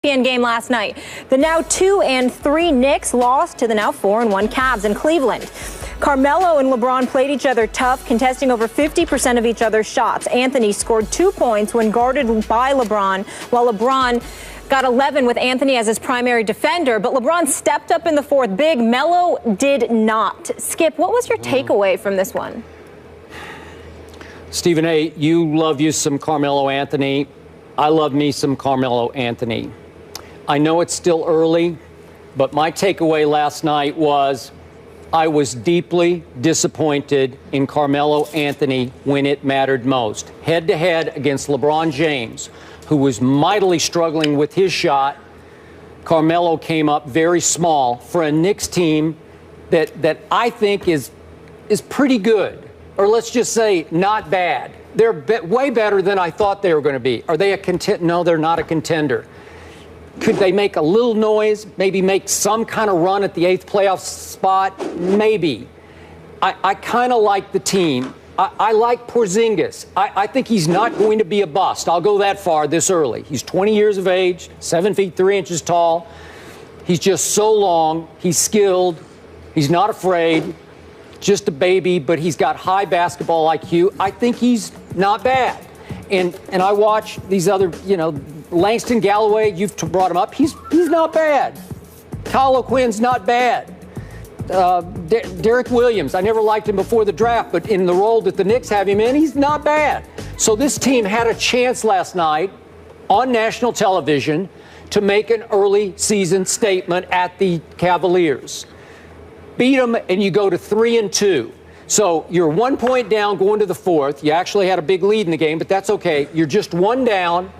ESPN game last night. The now 2-3 Knicks lost to the now 4-1 Cavs in Cleveland. Carmelo and LeBron played each other tough, contesting over 50% of each other's shots. Anthony scored 2 points when guarded by LeBron, while LeBron got 11 with Anthony as his primary defender. But LeBron stepped up in the fourth big. Melo did not. Skip, what was your takeaway from this one? Stephen A., you love you some Carmelo Anthony. I love me some Carmelo Anthony. I know it's still early, but my takeaway last night was I was deeply disappointed in Carmelo Anthony when it mattered most. Head-to-head against LeBron James, who was mightily struggling with his shot, Carmelo came up very small for a Knicks team that I think is pretty good, or let's just say not bad. They're way better than I thought they were going to be. Are they a contender? No, they're not a contender. Could they make a little noise, maybe make some kind of run at the 8th playoff spot? Maybe. I kind of like the team. I like Porzingis. I think he's not going to be a bust. I'll go that far this early. He's 20 years of age, 7 feet 3 inches tall. He's just so long. He's skilled. He's not afraid. Just a baby, but he's got high basketball IQ. I think he's not bad. And I watch these other, Langston Galloway, you've brought him up. He's not bad. Kyle O'Quinn's not bad. Derek Williams, I never liked him before the draft, but in the role that the Knicks have him in, he's not bad. So this team had a chance last night on national television to make an early season statement at the Cavaliers. Beat them, and you go to 3-2. So you're 1 point down going to the fourth. You actually had a big lead in the game, but that's okay. You're just one down.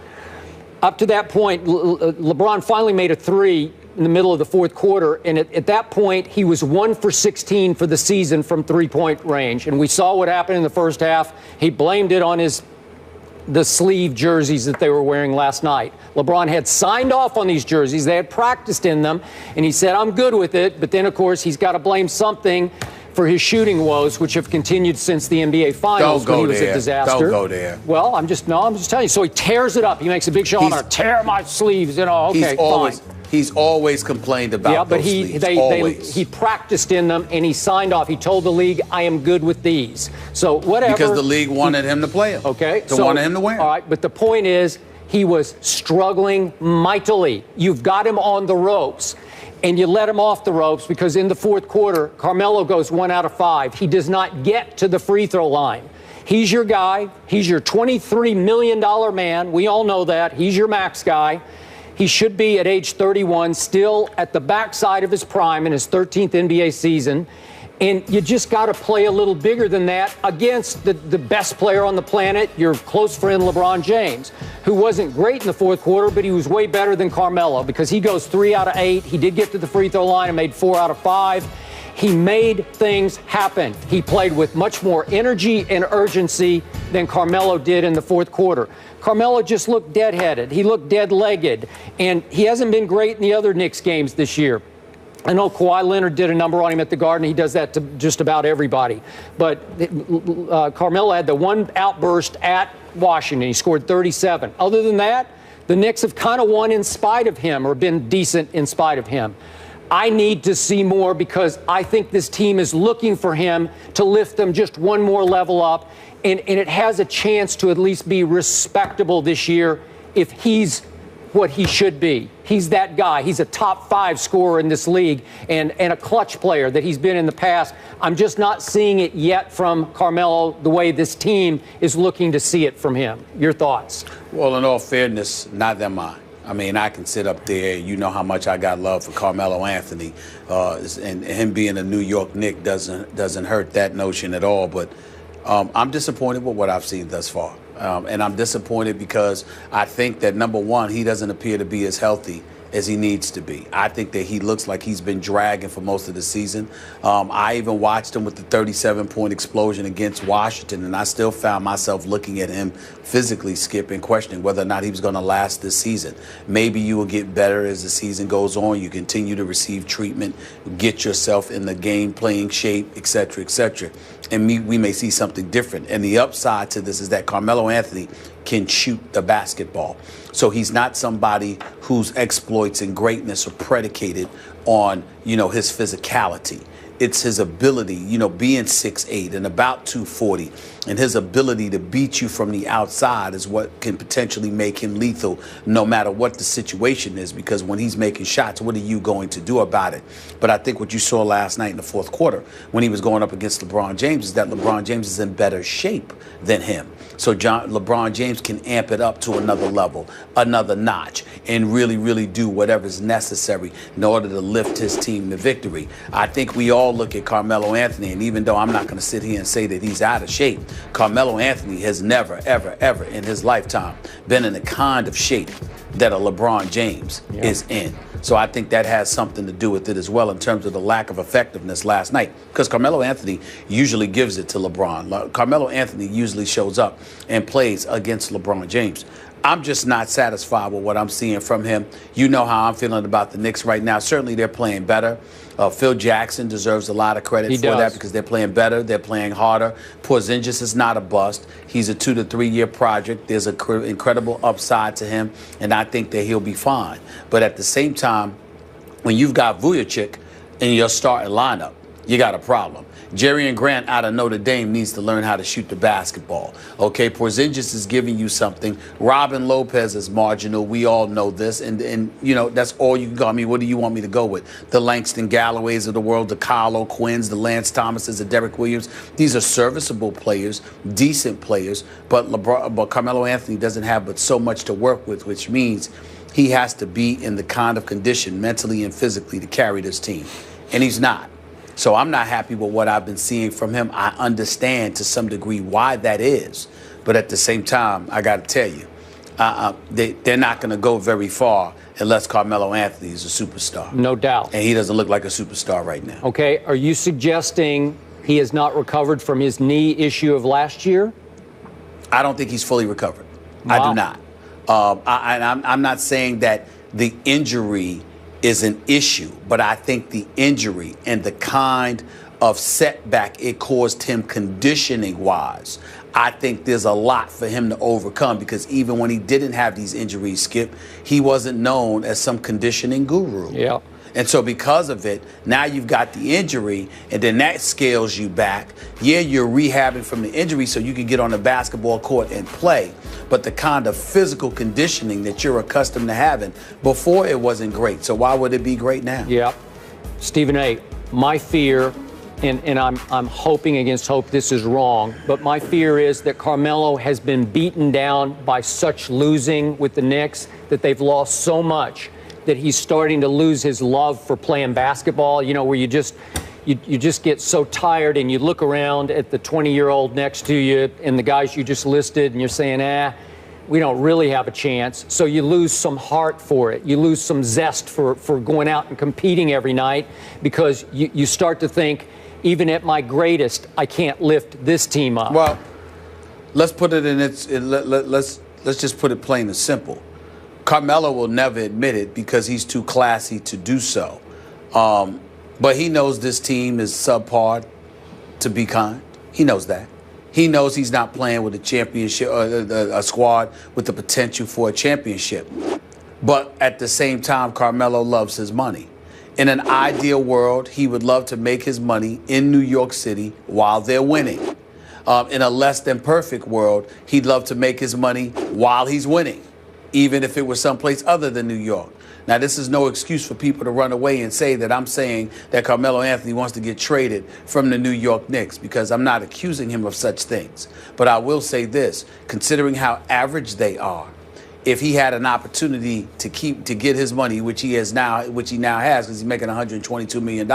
Up to that point, LeBron finally made a three in the middle of the fourth quarter, and at that point, he was 1 for 16 for the season from three-point range. And we saw what happened in the first half. He blamed it on the sleeve jerseys that they were wearing last night. LeBron had signed off on these jerseys. They had practiced in them, and he said, I'm good with it. But then, of course, he's got to blame something for his shooting woes, which have continued since the NBA Finals when he was a disaster. Don't go there. Well, I'm just telling you. So he tears it up. He makes a big show. I'm going to tear my sleeves. Okay, fine. He's always complained about those sleeves. He practiced in them, and he signed off. He told the league, I am good with these. So whatever. Because the league wanted him to play them. Okay. Wanted him to wear them. All right, but the point is, he was struggling mightily. You've got him on the ropes, and you let him off the ropes because in the fourth quarter, Carmelo goes 1 out of 5. He does not get to the free throw line. He's your guy. He's your $23 million man. We all know that. He's your max guy. He should be at age 31, still at the backside of his prime in his 13th NBA season. And you just got to play a little bigger than that against the best player on the planet, your close friend LeBron James, who wasn't great in the fourth quarter, but he was way better than Carmelo because he goes 3 out of 8. He did get to the free throw line and made 4 out of 5. He made things happen. He played with much more energy and urgency than Carmelo did in the fourth quarter. Carmelo just looked deadheaded. He looked dead-legged, and he hasn't been great in the other Knicks games this year. I know Kawhi Leonard did a number on him at the Garden. He does that to just about everybody. But Carmelo had the one outburst at Washington. He scored 37. Other than that, the Knicks have kind of won in spite of him or been decent in spite of him. I need to see more because I think this team is looking for him to lift them just one more level up. And it has a chance to at least be respectable this year if he's what he should be. He's that guy. He's a top 5 scorer in this league and a clutch player that he's been in the past. I'm just not seeing it yet from Carmelo the way this team is looking to see it from him. Your thoughts? Well, in all fairness, not that mine. I mean, I can sit up there. You know how much I got love for Carmelo Anthony, and him being a New York Knick doesn't hurt that notion at all. But I'm disappointed with what I've seen thus far. And I'm disappointed because I think that, number one, he doesn't appear to be as healthy as he needs to be. I think that he looks like he's been dragging for most of the season. I even watched him with the 37-point explosion against Washington, and I still found myself looking at him physically, Skip, and questioning whether or not he was going to last this season. Maybe you will get better as the season goes on. You continue to receive treatment, get yourself in the game playing shape, et cetera, et cetera. and we may see something different. And the upside to this is that Carmelo Anthony can shoot the basketball. So he's not somebody whose exploits and greatness are predicated on, his physicality. It's his ability, being 6'8" and about 240, and his ability to beat you from the outside is what can potentially make him lethal no matter what the situation is, because when he's making shots, what are you going to do about it? But I think what you saw last night in the fourth quarter when he was going up against LeBron James is that LeBron James is in better shape than him. So LeBron James can amp it up to another level, another notch, and really, really do whatever's necessary in order to lift his team to victory. I think we all look at Carmelo Anthony, and even though I'm not going to sit here and say that he's out of shape, Carmelo Anthony has never, ever, ever in his lifetime been in the kind of shape that a LeBron James is in. So I think that has something to do with it as well in terms of the lack of effectiveness last night, because Carmelo Anthony usually gives it to LeBron. Carmelo Anthony usually shows up and plays against LeBron James. I'm just not satisfied with what I'm seeing from him. You know how I'm feeling about the Knicks right now. Certainly they're playing better. Phil Jackson deserves a lot of credit for that because they're playing better. They're playing harder. Porzingis is not a bust. He's a 2 to 3 year project. There's an incredible upside to him, and I think that he'll be fine. But at the same time, when you've got Vujacic in your starting lineup, you got a problem. Jerry Grant out of Notre Dame needs to learn how to shoot the basketball. Okay, Porzingis is giving you something. Robin Lopez is marginal. We all know this. And that's all you can go. I mean, what do you want me to go with? The Langston Galloways of the world, the Kyle O'Quinns, the Lance Thomases, the Derek Williams. These are serviceable players, decent players. But Carmelo Anthony doesn't have but so much to work with, which means he has to be in the kind of condition mentally and physically to carry this team. And he's not. So I'm not happy with what I've been seeing from him. I understand to some degree why that is. But at the same time, I got to tell you, they're not going to go very far unless Carmelo Anthony is a superstar. No doubt. And he doesn't look like a superstar right now. Okay. Are you suggesting he has not recovered from his knee issue of last year? I don't think he's fully recovered. Wow. I do not. I'm not saying that the injury is an issue, but I think the injury and the kind of setback it caused him conditioning-wise, I think there's a lot for him to overcome, because even when he didn't have these injuries, Skip, he wasn't known as some conditioning guru. Yeah. And so because of it, now you've got the injury, and then that scales you back. Yeah, you're rehabbing from the injury so you can get on the basketball court and play. But the kind of physical conditioning that you're accustomed to having before, it wasn't great. So why would it be great now? Yeah. Stephen A., my fear, and I'm hoping against hope this is wrong, but my fear is that Carmelo has been beaten down by such losing with the Knicks that they've lost so much that he's starting to lose his love for playing basketball, where you just get so tired and you look around at the 20-year-old next to you and the guys you just listed and you're saying, we don't really have a chance. So you lose some heart for it. You lose some zest for going out and competing every night, because you start to think, even at my greatest, I can't lift this team up. Well, let's put it in let's just put it plain and simple. Carmelo will never admit it because he's too classy to do so. But he knows this team is subpar, to be kind. He knows that. He knows he's not playing with a championship, a squad with the potential for a championship. But at the same time, Carmelo loves his money. In an ideal world, he would love to make his money in New York City while they're winning. In a less than perfect world, he'd love to make his money while he's winning, even if it was someplace other than New York. Now, this is no excuse for people to run away and say that I'm saying that Carmelo Anthony wants to get traded from the New York Knicks, because I'm not accusing him of such things. But I will say this, considering how average they are, if he had an opportunity to get his money, which he now has, because he's making $122 million,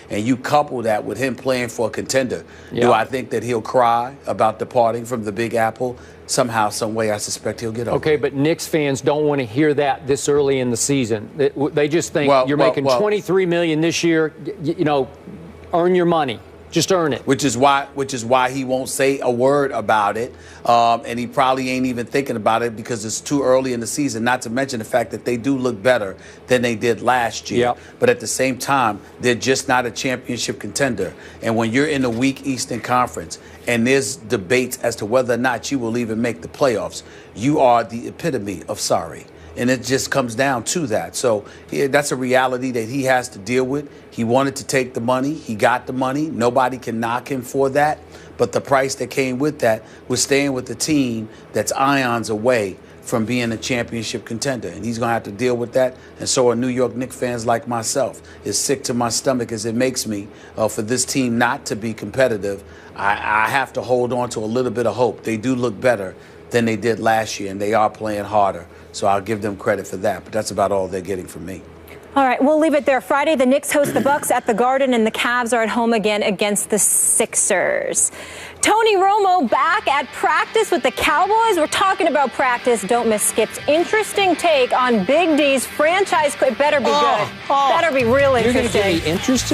and you couple that with him playing for a contender, do I think that he'll cry about departing from the Big Apple? Somehow, some way, I suspect he'll get over. Okay, but Knicks fans don't want to hear that this early in the season. They just think you're making $23 million this year. Earn your money. Just earn it. Which is why he won't say a word about it, and he probably ain't even thinking about it because it's too early in the season. Not to mention the fact that they do look better than they did last year. Yep. But at the same time, they're just not a championship contender. And when you're in a weak Eastern Conference and there's debates as to whether or not you will even make the playoffs, you are the epitome of sorry. And it just comes down to that. So that's a reality that he has to deal with. He wanted to take the money. He got the money. Nobody can knock him for that. But the price that came with that was staying with the team that's ions away from being a championship contender. And he's going to have to deal with that. And so are New York Knicks fans like myself. As sick to my stomach as it makes me for this team not to be competitive, I have to hold on to a little bit of hope. They do look better than they did last year, and they are playing harder. So I'll give them credit for that. But that's about all they're getting from me. All right, we'll leave it there. Friday, the Knicks host the Bucks at the Garden, and the Cavs are at home again against the Sixers. Tony Romo back at practice with the Cowboys. We're talking about practice. Don't miss Skip's interesting take on Big D's franchise. It better be good. Better be real interesting. You're going to be interested?